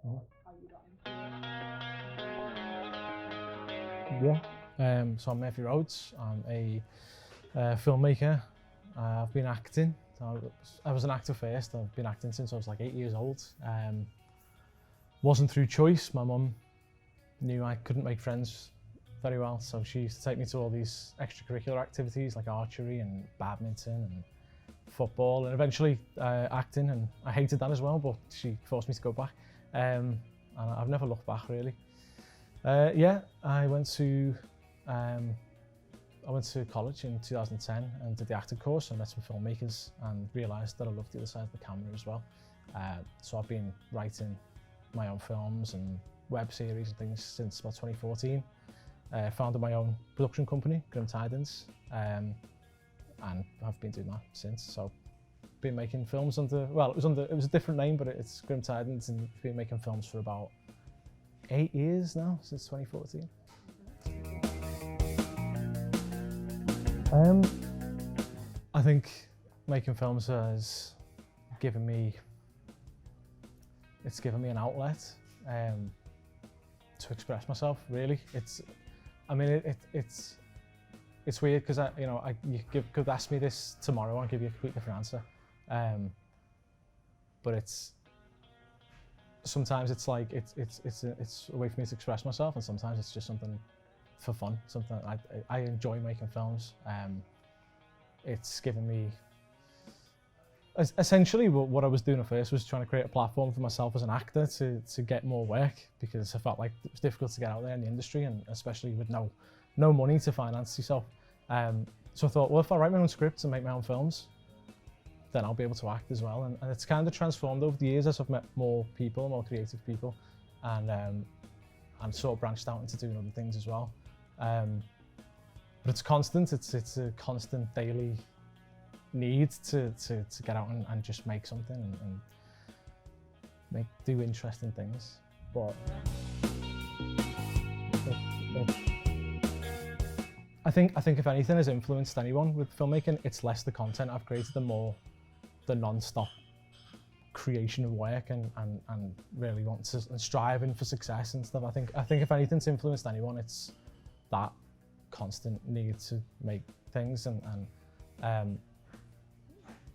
how you got into Yeah. So I'm Murphy Rhodes. I'm a filmmaker. I've been acting. I was an actor first. I've been acting since I was like 8 years old. Wasn't through choice. My mum knew I couldn't make friends very well, so she used to take me to all these extracurricular activities like archery and badminton and football, and eventually acting, and I hated that as well, but she forced me to go back, and I've never looked back really. Yeah, I went to college in 2010 and did the acting course and met some filmmakers and realised that I loved the other side of the camera as well. So I've been writing my own films and web series and things since about 2014. Founded my own production company, Grim Tidings, and I've been doing that since. So been making films under, well, it was a different name, but it's Grim Tidings, and been making films for about 8 years now, since 2014. I think making films has given me an outlet to express myself. Really, it's weird because you could ask me this tomorrow, I'll give you a completely different answer. But sometimes it's like it's a way for me to express myself, and sometimes it's just something for fun. Something I enjoy making films. It's given me, essentially what I was doing at first was trying to create a platform for myself as an actor to get more work, because I felt like it was difficult to get out there in the industry, and especially with no money to finance yourself. So I thought, well, if I write my own scripts and make my own films, then I'll be able to act as well. And it's kind of transformed over the years as I've met more people, more creative people, and sort of branched out into doing other things as well. But it's constant. It's a constant daily need to get out and just make something and do interesting things. But I think if anything has influenced anyone with filmmaking, it's less the content I've created and more the non-stop creation of work and really wanting to and striving for success and stuff. I think if anything's influenced anyone, it's that constant need to make things and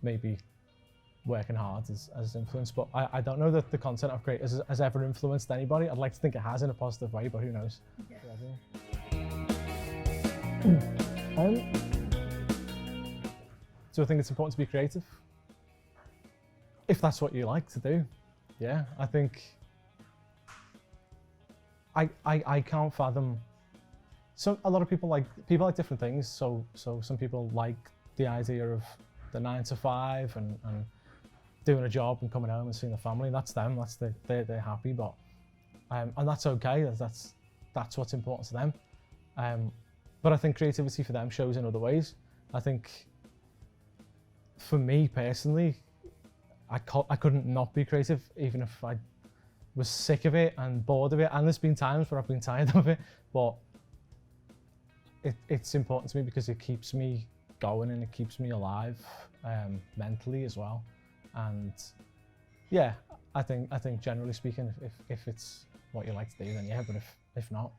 maybe working hard has influenced. But I don't know that the content I've created has ever influenced anybody. I'd like to think it has in a positive way, but who knows? Yeah. Do I think it's important to be creative? If that's what you like to do, yeah. I think I can't fathom. So a lot of people like different things. So some people like the idea of the 9 to 5 and doing a job and coming home and seeing the family. That's them. They're happy. But and that's okay. That's what's important to them. But I think creativity for them shows in other ways. I think for me personally, I couldn't not be creative, even if I was sick of it and bored of it. And there's been times where I've been tired of it, but it's important to me because it keeps me going and it keeps me alive mentally as well. And yeah, I think generally speaking, if it's what you like to do, then yeah. But if not,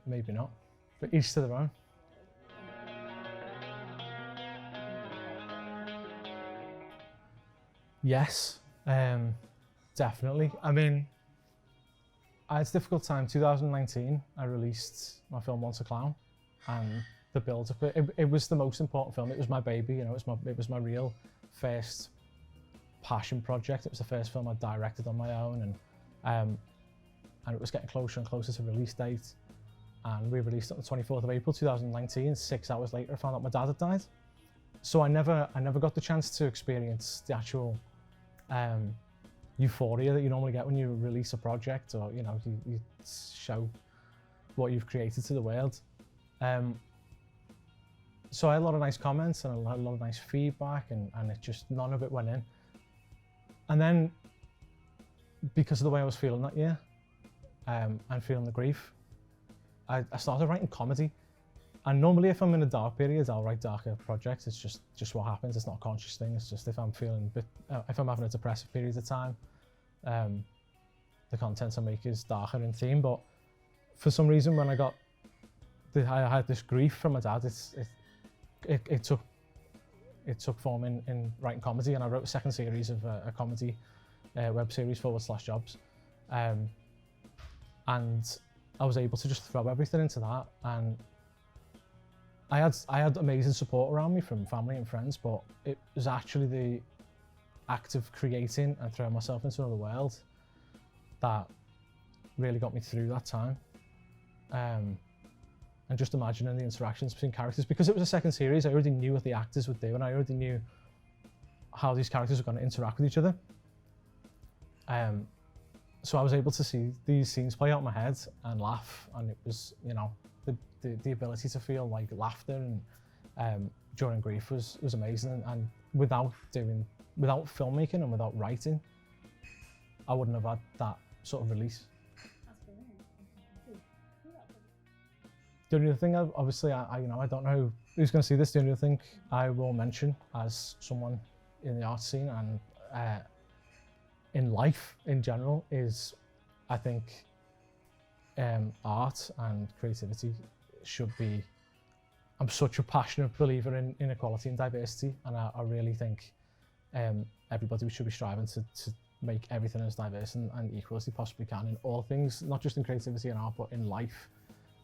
maybe not. But each to their own. Yes, definitely. I mean, I had a difficult time. 2019, I released my film Once a Clown, and the build of it was the most important film. It was my baby, it was my real first passion project. It was the first film I directed on my own, and it was getting closer and closer to release date. And we released it on the 24th of April 2019. 6 hours later, I found out my dad had died. So I never got the chance to experience the actual euphoria that you normally get when you release a project, or you show what you've created to the world. So I had a lot of nice comments and I had a lot of nice feedback, and it just, none of it went in. And then, because of the way I was feeling that year, and feeling the grief, I started writing comedy, And normally if I'm in a dark period, I'll write darker projects. It's just what happens. It's not a conscious thing. It's just if I'm feeling a bit, if I'm having a depressive period of time, the content I make is darker in theme. But for some reason, when I had this grief from my dad, it took form in writing comedy, and I wrote a second series of a comedy web series /jobs, and I was able to just throw everything into that. And I had amazing support around me from family and friends, but it was actually the act of creating and throwing myself into another world that really got me through that time. And just imagining the interactions between characters, because it was a second series, I already knew what the actors would do, and I already knew how these characters were going to interact with each other. So I was able to see these scenes play out in my head and laugh, and it was, you know, the ability to feel like laughter and during grief was amazing. And without filmmaking and without writing, I wouldn't have had that sort of release. That's brilliant. The only other thing, obviously, I don't know who's going to see this. The only other thing I will mention as someone in the art scene and in life in general is, I think, art and creativity should be. I'm such a passionate believer in inequality and diversity, and I really think everybody should be striving to make everything as diverse and equal as they possibly can in all things, not just in creativity and art, but in life.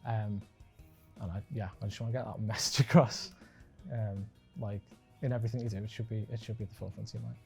And I just want to get that message across. Like in everything you do, it should be at the forefront of your mind.